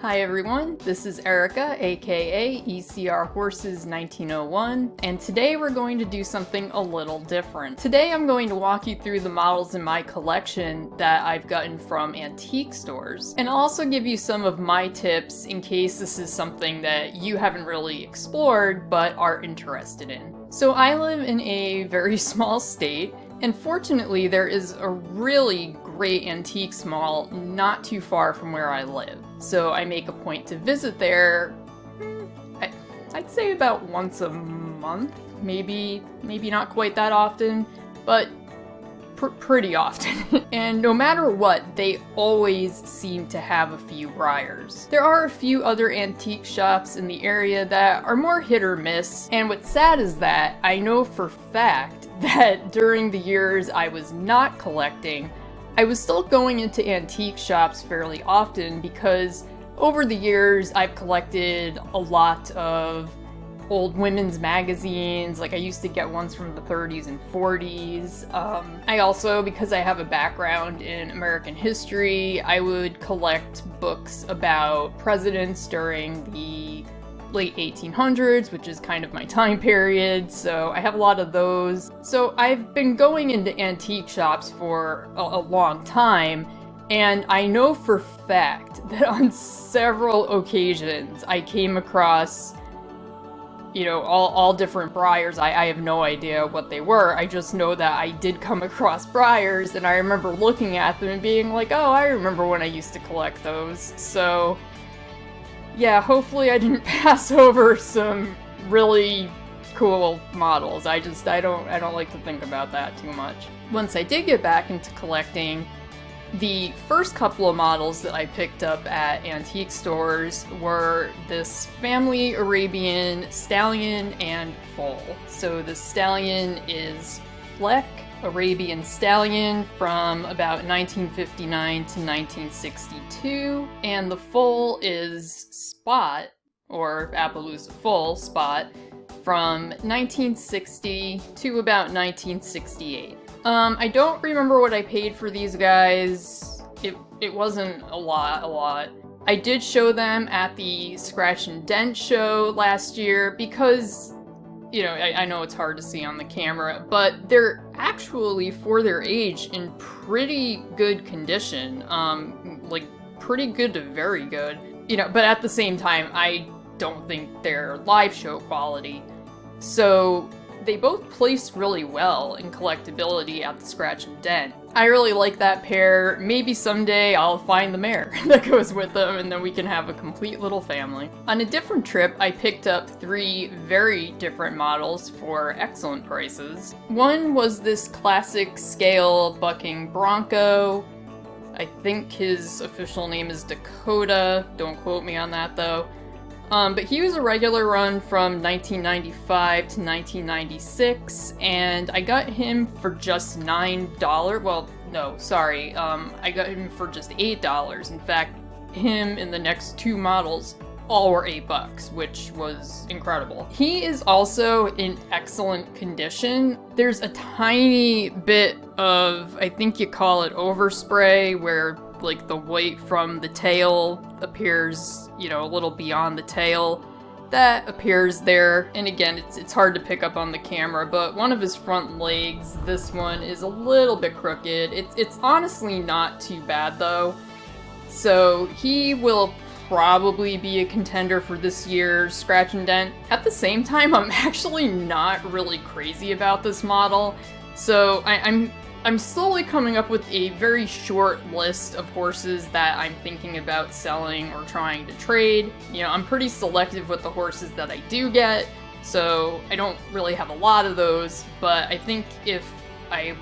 Hi everyone, this is Erica, aka ECR Horses 1901, and today we're going to do something a little different. Today I'm going to walk you through the models in my collection that I've gotten from antique stores, and I'll also give you some of my tips in case this is something that you haven't really explored but are interested in. So I live in a very small state, and fortunately there is a really great antiques mall not too far from where I live. So I make a point to visit there, I'd say about once a month, maybe not quite that often, but pretty often. And no matter what, they always seem to have a few Breyers. There are a few other antique shops in the area that are more hit or miss, and what's sad is that I know for fact that during the years I was not collecting, I was still going into antique shops fairly often because over the years I've collected a lot of old women's magazines. Like I used to get ones from the 30s and 40s. I also, because I have a background in American history, I would collect books about presidents during the late 1800s, which is kind of my time period, so I have a lot of those. So I've been going into antique shops for a long time, and I know for fact that on several occasions I came across, you know, all different Breyers. I have no idea what they were. I just know that I did come across Breyers, and I remember looking at them and being like, oh, I remember when I used to collect those. So yeah, hopefully I didn't pass over some really cool models. I don't like to think about that too much. Once I did get back into collecting, the first couple of models that I picked up at antique stores were this family Arabian stallion and foal. So the stallion is Fleck Arabian Stallion from about 1959 to 1962, and the foal is Spot, or Appaloosa Foal Spot, from 1960 to about 1968. I don't remember what I paid for these guys. It wasn't a lot. I did show them at the Scratch and Dent show last year because, you know, I know it's hard to see on the camera, but they're actually, for their age, in pretty good condition. Like, pretty good to very good. You know, but at the same time, I don't think they're live show quality. So they both place really well in collectability at the Scratch and Dent. I really like that pair. Maybe someday I'll find the mare that goes with them, and then we can have a complete little family. On a different trip, I picked up 3 very different models for excellent prices. One was this classic scale bucking bronco. I think his official name is Dakota. Don't quote me on that though. But he was a regular run from 1995 to 1996, and I got him for just $9. Well, no, sorry. I got him for just $8. In fact, him and the next 2 models all were $8, which was incredible. He is also in excellent condition. There's a tiny bit of, I think you call it overspray, where like the white from the tail appears, you know, a little beyond the tail. That appears there, and again, it's hard to pick up on the camera, but one of his front legs, this one, is a little bit crooked. It's honestly not too bad though. So he will probably be a contender for this year's Scratch and Dent. At the same time, I'm actually not really crazy about this model, so I'm slowly coming up with a very short list of horses that I'm thinking about selling or trying to trade. You know, I'm pretty selective with the horses that I do get, so I don't really have a lot of those, but I think if I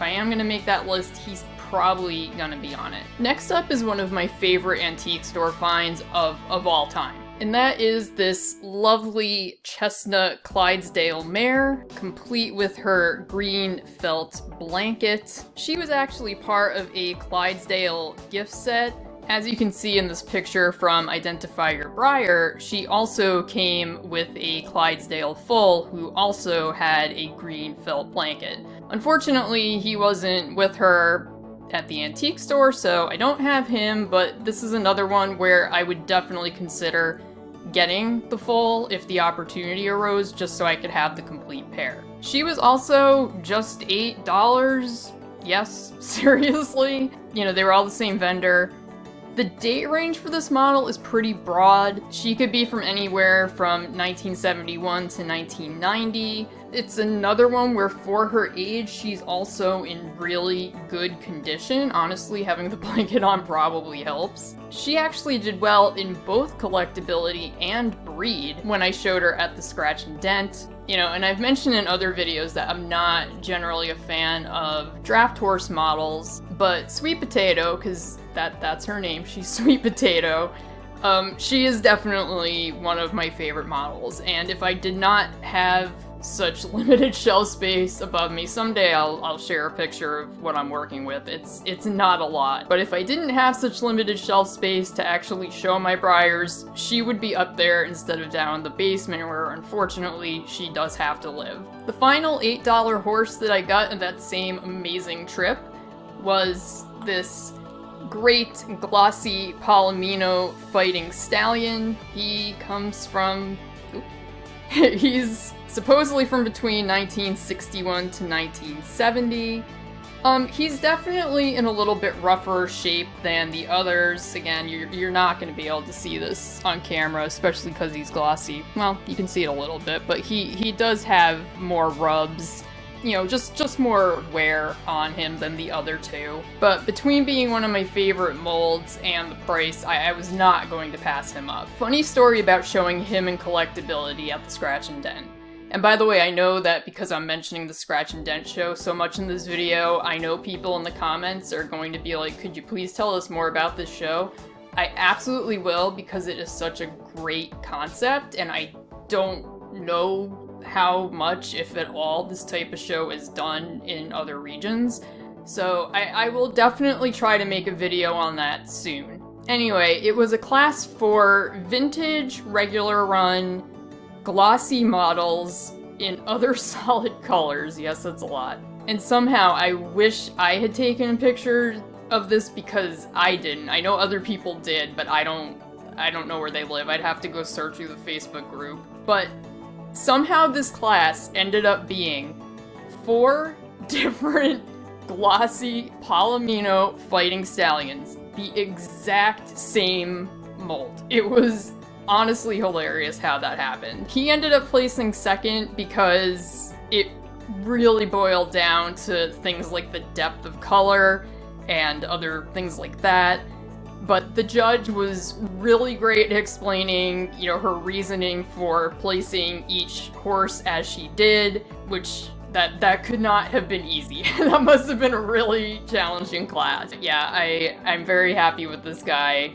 am gonna make that list, he's probably gonna be on it. Next up is one of my favorite antique store finds of all time. And that is this lovely chestnut Clydesdale mare, complete with her green felt blanket. She was actually part of a Clydesdale gift set. As you can see in this picture from Identify Your Breyer, she also came with a Clydesdale foal who also had a green felt blanket. Unfortunately, he wasn't with her at the antique store, so I don't have him, but this is another one where I would definitely consider getting the foal if the opportunity arose, just so I could have the complete pair. She was also just $8. Yes, seriously. You know, they were all the same vendor. The date range for this model is pretty broad. She could be from anywhere from 1971 to 1990. It's another one where for her age, she's also in really good condition. Honestly, having the blanket on probably helps. She actually did well in both collectability and breed when I showed her at the Scratch and Dent. You know, and I've mentioned in other videos that I'm not generally a fan of draft horse models, but Sweet Potato, because that's her name, she's Sweet Potato, she is definitely one of my favorite models, and if I did not have such limited shelf space above me, someday I'll share a picture of what I'm working with. It's not a lot, but if I didn't have such limited shelf space to actually show my Breyers, she would be up there instead of down in the basement where unfortunately she does have to live. The final $8 horse that I got in that same amazing trip was this great glossy Palomino fighting stallion. He comes from... he's supposedly from between 1961 to 1970. He's definitely in a little bit rougher shape than the others. Again, you're not going to be able to see this on camera, especially because he's glossy. Well, you can see it a little bit, but he does have more rubs. You know, just more wear on him than the other two. But between being one of my favorite molds and the price, I was not going to pass him up. Funny story about showing him in collectability at the Scratch and Dent. And by the way, I know that because I'm mentioning the Scratch and Dent show so much in this video, I know people in the comments are going to be like, could you please tell us more about this show? I absolutely will, because it is such a great concept, and I don't know how much, if at all, this type of show is done in other regions. So I will definitely try to make a video on that soon. Anyway, it was a class for vintage, regular run, glossy models in other solid colors. Yes, that's a lot. And somehow I wish I had taken a picture of this because I didn't. I know other people did, but I don't know where they live. I'd have to go search through the Facebook group. But somehow this class ended up being 4 different glossy Palomino fighting stallions. The exact same mold. It was honestly hilarious how that happened. He ended up placing second because it really boiled down to things like the depth of color and other things like that. But the judge was really great at explaining, you know, her reasoning for placing each horse as she did, which that could not have been easy. That must have been a really challenging class. Yeah, I'm very happy with this guy.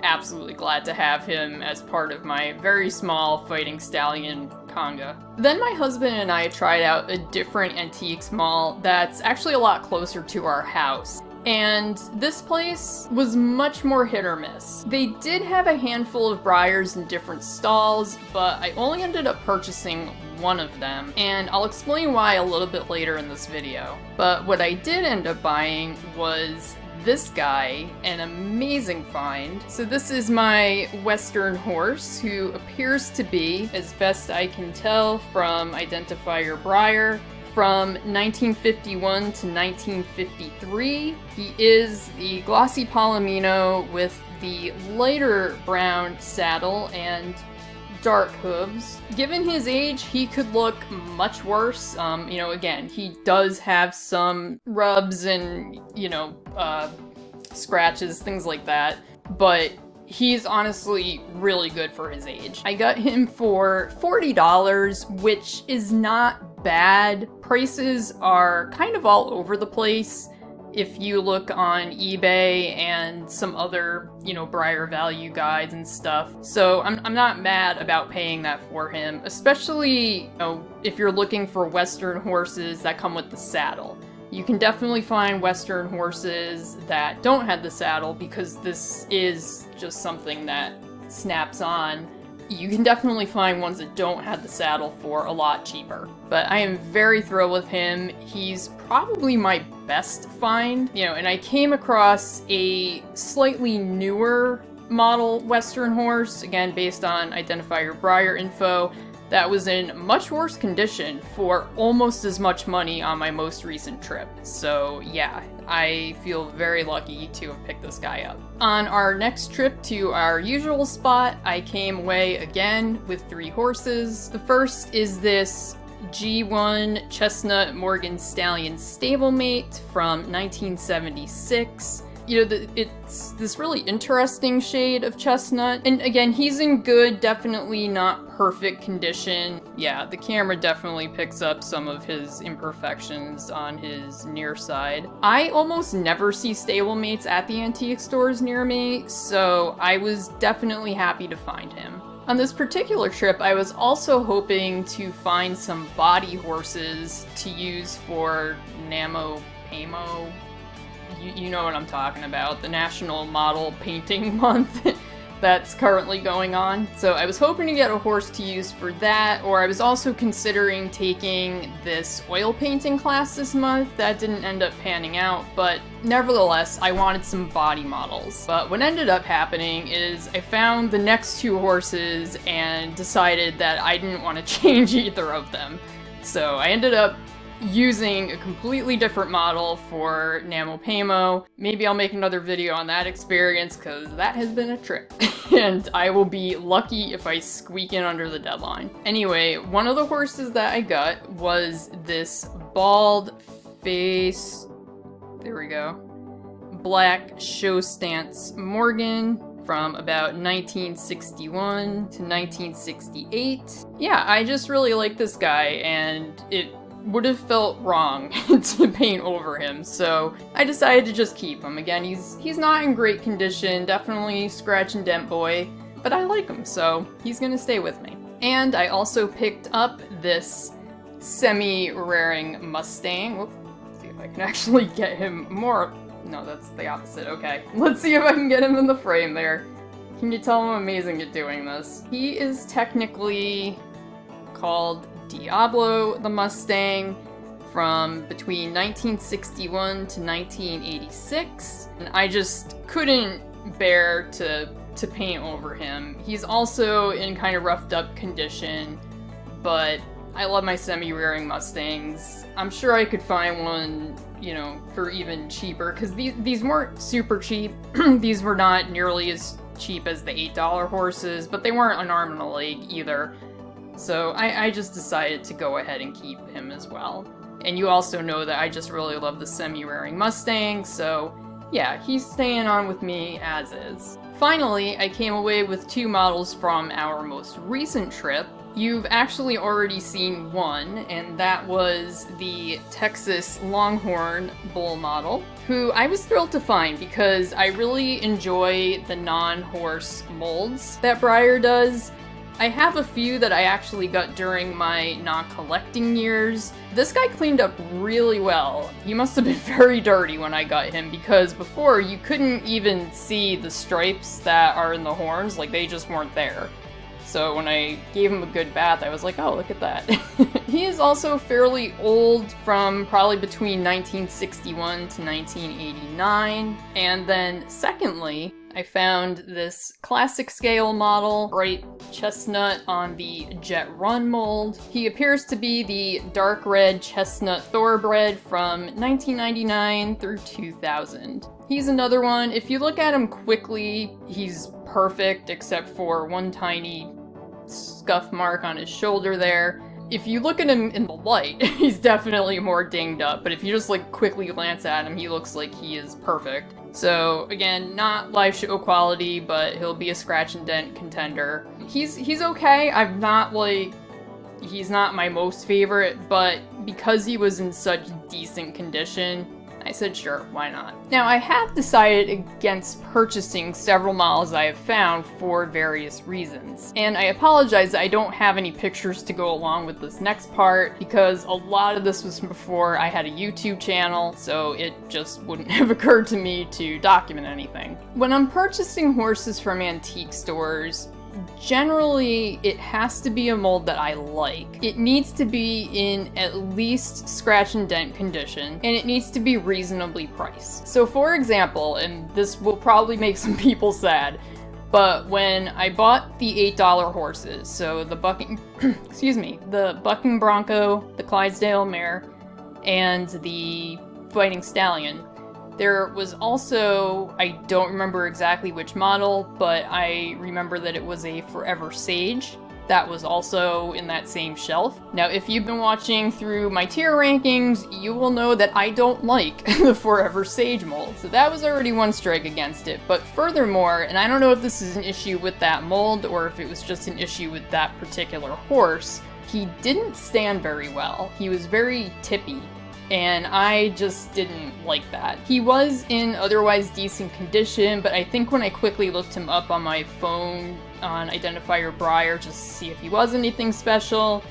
Absolutely glad to have him as part of my very small fighting stallion conga. Then my husband and I tried out a different antiques mall that's actually a lot closer to our house. And this place was much more hit or miss. They did have a handful of Breyers in different stalls, but I only ended up purchasing one of them, and I'll explain why a little bit later in this video. But what I did end up buying was this guy, an amazing find. So this is my Western horse, who appears to be, as best I can tell from Identifier Breyer, from 1951 to 1953. He is the glossy Palomino with the lighter brown saddle and dark hooves. Given his age, he could look much worse. You know, again, he does have some rubs and, you know, scratches, things like that, but he's honestly really good for his age. I got him for $40, which is not bad. Prices are kind of all over the place if you look on eBay and some other, you know, Breyer value guides and stuff. So I'm not mad about paying that for him, especially, you know, if you're looking for Western horses that come with the saddle. You can definitely find Western horses that don't have the saddle because this is just something that snaps on. you can definitely find ones that don't have the saddle for a lot cheaper. But I am very thrilled with him. He's probably my best find, and I came across a slightly newer model Western horse, again based on Identifier Breyer info, that was in much worse condition for almost as much money on my most recent trip. So yeah, I feel very lucky to have picked this guy up. On our next trip to our usual spot, I came away again with 3 horses. The first is this G1 Chestnut Morgan Stallion stablemate from 1976. It's this really interesting shade of chestnut. And again, he's in good, definitely not perfect condition. Yeah, the camera definitely picks up some of his imperfections on his near side. I almost never see stablemates at the antique stores near me, so I was definitely happy to find him. On this particular trip, I was also hoping to find some body horses to use for NaMoPaMo. You know what I'm talking about, the National Model Painting Month that's currently going on. So I was hoping to get a horse to use for that, or I was also considering taking this oil painting class this month. That didn't end up panning out, but nevertheless, I wanted some body models. But what ended up happening is I found the next 2 horses and decided that I didn't want to change either of them. So I ended up using a completely different model for NaMoPaMo. Maybe I'll make another video on that experience, because that has been a trip. And I will be lucky if I squeak in under the deadline. Anyway, one of the horses that I got was this bald face, there we go, black show stance Morgan from about 1961 to 1968. Yeah, I just really like this guy, and it would have felt wrong to paint over him, so I decided to just keep him. Again, he's not in great condition, definitely scratch and dent boy, but I like him, so he's gonna stay with me. And I also picked up this semi-rearing Mustang. Whoop, let's see if I can actually get him more. No, that's the opposite. Okay, let's see if I can get him in the frame there. Can you tell I'm amazing at doing this? He is technically called Diablo the Mustang from between 1961 to 1986, and I just couldn't bear to paint over him. He's also in kind of roughed up condition, but I love my semi-rearing Mustangs. I'm sure I could find one, for even cheaper, because these weren't super cheap. These were not nearly as cheap as the $8 horses, but they weren't an arm and a leg either. So I just decided to go ahead and keep him as well. And you also know that I just really love the semi-rearing Mustang, so yeah, he's staying on with me as is. Finally, I came away with 2 models from our most recent trip. You've actually already seen one, and that was the Texas Longhorn bull model, who I was thrilled to find because I really enjoy the non-horse molds that Breyer does. I have a few that I actually got during my not collecting years. This guy cleaned up really well. He must have been very dirty when I got him, because before you couldn't even see the stripes that are in the horns, like they just weren't there. So when I gave him a good bath, I was like, oh, look at that. He is also fairly old, from probably between 1961 to 1989. And then secondly, I found this classic scale model, bright chestnut on the Jet Run mold. He appears to be the dark red chestnut thoroughbred from 1999 through 2000. He's another one, if you look at him quickly, he's perfect except for one tiny scuff mark on his shoulder there. If you look at him in the light, he's definitely more dinged up, but if you just quickly glance at him, he looks like he is perfect. So again, not live show quality, but he'll be a scratch and dent contender. He's okay. He's not my most favorite, but because he was in such decent condition, I said sure, why not? Now, I have decided against purchasing several models I have found for various reasons. And I apologize that I don't have any pictures to go along with this next part, because a lot of this was before I had a YouTube channel, so it just wouldn't have occurred to me to document anything. When I'm purchasing horses from antique stores, generally it has to be a mold that I like. It needs to be in at least scratch and dent condition, and it needs to be reasonably priced. So for example, and this will probably make some people sad, but when I bought the $8 horses, so the bucking, the bucking bronco, the Clydesdale mare, and the fighting stallion, there was also, I don't remember exactly which model, but I remember that it was a Forever Sage. That was also in that same shelf. Now, if you've been watching through my tier rankings, you will know that I don't like the Forever Sage mold. So that was already one strike against it. But furthermore, and I don't know if this is an issue with that mold or if it was just an issue with that particular horse, he didn't stand very well. He was very tippy, and I just didn't like that. He was in otherwise decent condition, but I think when I quickly looked him up on my phone on identifier Breyer just to see if he was anything special,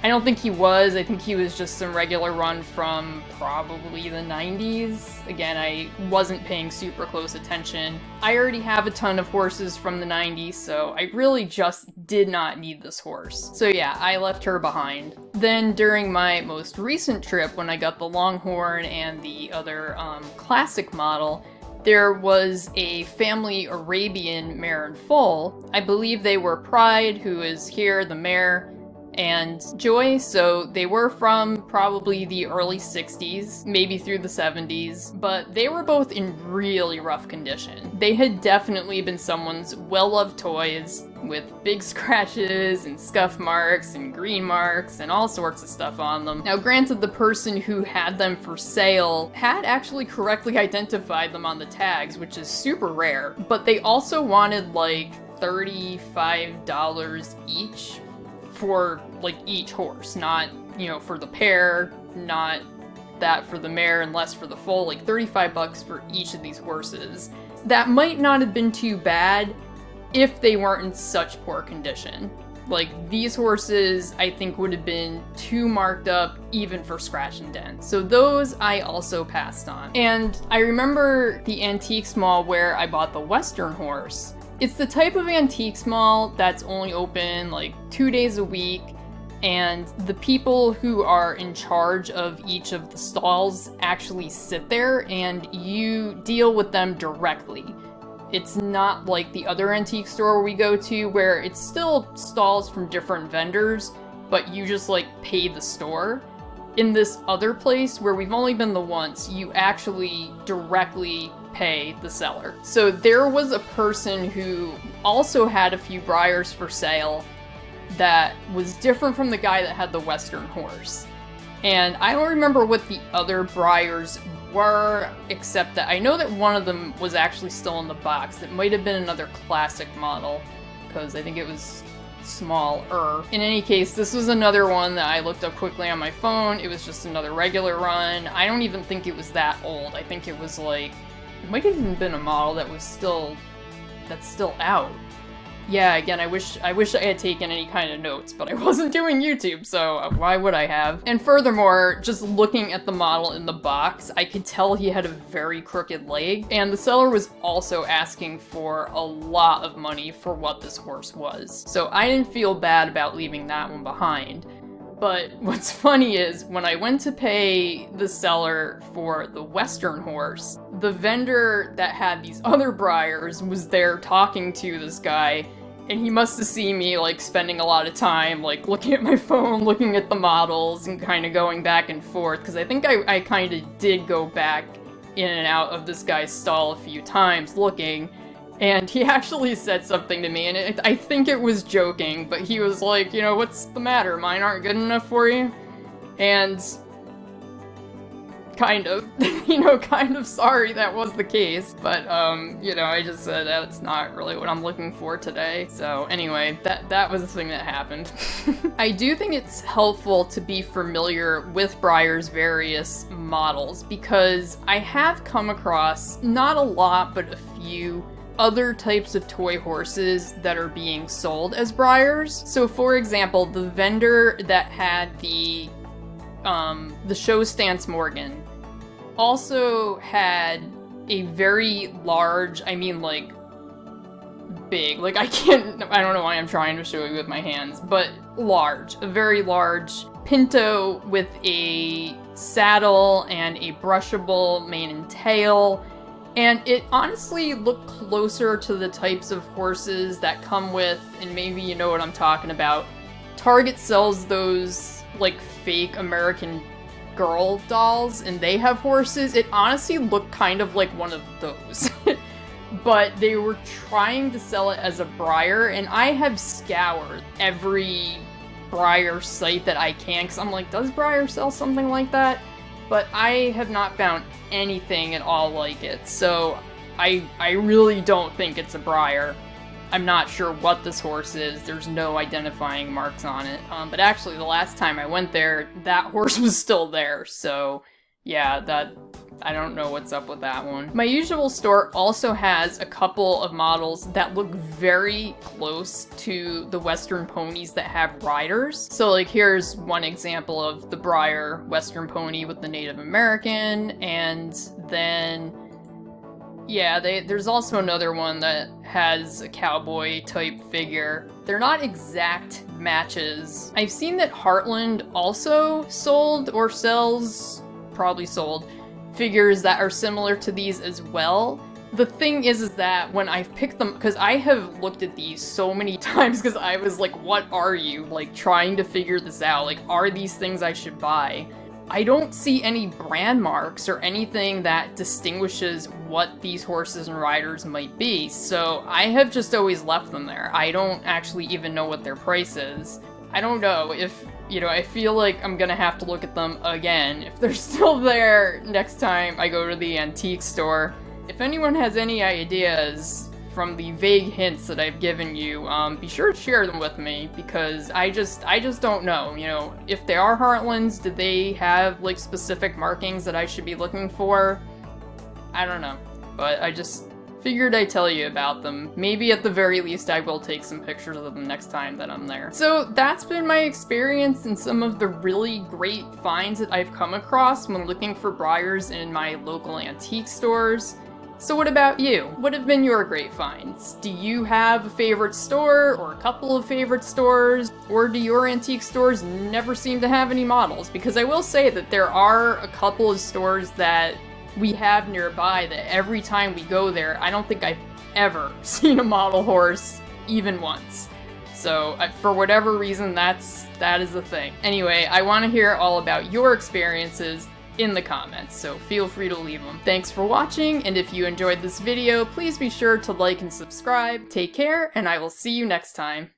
I don't think he was. I think he was just some regular run from probably the 90s. Again, I wasn't paying super close attention. I already have a ton of horses from the 90s, so I really just did not need this horse. So yeah, I left her behind. Then during my most recent trip, when I got the Longhorn and the other classic model, there was a family Arabian mare and foal. I believe they were Pride, who is here, the mare, and Joy, so they were from probably the early 60s, maybe through the 70s, but they were both in really rough condition. They had definitely been someone's well-loved toys, with big scratches and scuff marks and green marks and all sorts of stuff on them. Now granted, the person who had them for sale had actually correctly identified them on the tags, which is super rare, but they also wanted like $35 each for like each horse, not, you know, for the pair, not that for the mare and less for the foal, like 35 bucks for each of these horses. That might not have been too bad if they weren't in such poor condition. Like, these horses, I think, would have been too marked up even for scratch and dent. So those I also passed on. And I remember the Antiques Mall where I bought the Western horse. It's the type of Antiques Mall that's only open like 2 days a week, and the people who are in charge of each of the stalls actually sit there and you deal with them directly. It's not like the other antique store we go to where it's still stalls from different vendors, but you just like pay the store. In this other place where we've only been the once, you actually directly pay the seller. So there was a person who also had a few Breyers for sale that was different from the guy that had the Western horse. And I don't remember what the other Breyers were, except that I know that one of them was actually still in the box. It might have been another classic model, because I think it was smaller. In any case, this was another one that I looked up quickly on my phone. It was just another regular run. I don't even think it was that old. I think it was like, it might have even been a model that was still, that's still out. Yeah, again, I wish I had taken any kind of notes, but I wasn't doing YouTube, so why would I have? And furthermore, just looking at the model in the box, I could tell he had a very crooked leg, and the seller was also asking for a lot of money for what this horse was. So I didn't feel bad about leaving that one behind. But what's funny is, when I went to pay the seller for the Western horse, the vendor that had these other Breyers was there talking to this guy, and he must have seen me, like, spending a lot of time, like, looking at my phone, looking at the models, and kind of going back and forth, because I think I kind of did go back in and out of this guy's stall a few times looking, and he actually said something to me, and I think it was joking, but he was like, you know, what's the matter? Mine aren't good enough for you? And kind of, you know, kind of sorry that was the case, but, you know, I just said that's not really what I'm looking for today. So anyway, that was the thing that happened. I do think it's helpful to be familiar with Breyer's various models, because I have come across, not a lot, but a few other types of toy horses that are being sold as Breyers. So for example, the vendor that had the show Stance Morgan also had a very large, I mean like big. Like, I don't know why I'm trying to show you with my hands, but large. A very large pinto with a saddle and a brushable mane and tail. And it honestly looked closer to the types of horses that come with, and maybe you know what I'm talking about. Target sells those, like, fake American Girl dolls, and they have horses. It honestly looked kind of like one of those. But they were trying to sell it as a Breyer, and I have scoured every Breyer site that I can, because I'm like, does Breyer sell something like that? But I have not found anything at all like it, so I really don't think it's a Breyer. I'm not sure what this horse is, there's no identifying marks on it, but actually the last time I went there, that horse was still there, so yeah, I don't know what's up with that one. My usual store also has a couple of models that look very close to the Western ponies that have riders. So like here's one example of the Breyer Western pony with the Native American, and then yeah, there's also another one that has a cowboy type figure. They're not exact matches. I've seen that Heartland also sold or sells, probably sold, figures that are similar to these as well. The thing is that when I've picked them, because I have looked at these so many times because I was like, what are you? Like, trying to figure this out. Like, are these things I should buy? I don't see any brand marks or anything that distinguishes what these horses and riders might be, so I have just always left them there. I don't actually even know what their price is. I don't know if, you know, I feel like I'm gonna have to look at them again if they're still there next time I go to the antique store. If anyone has any ideas from the vague hints that I've given you, be sure to share them with me, because I just don't know, you know, if they are Heartlands, do they have, like, specific markings that I should be looking for? I don't know, but I just figured I'd tell you about them. Maybe at the very least I will take some pictures of them next time that I'm there. So that's been my experience and some of the really great finds that I've come across when looking for Breyers in my local antique stores. So what about you? What have been your great finds? Do you have a favorite store, or a couple of favorite stores? Or do your antique stores never seem to have any models? Because I will say that there are a couple of stores that we have nearby that every time we go there, I don't think I've ever seen a model horse, even once. So for whatever reason, that is the thing. Anyway, I want to hear all about your experiences in the comments, so feel free to leave them. Thanks for watching, and if you enjoyed this video, please be sure to like and subscribe. Take care, and I will see you next time.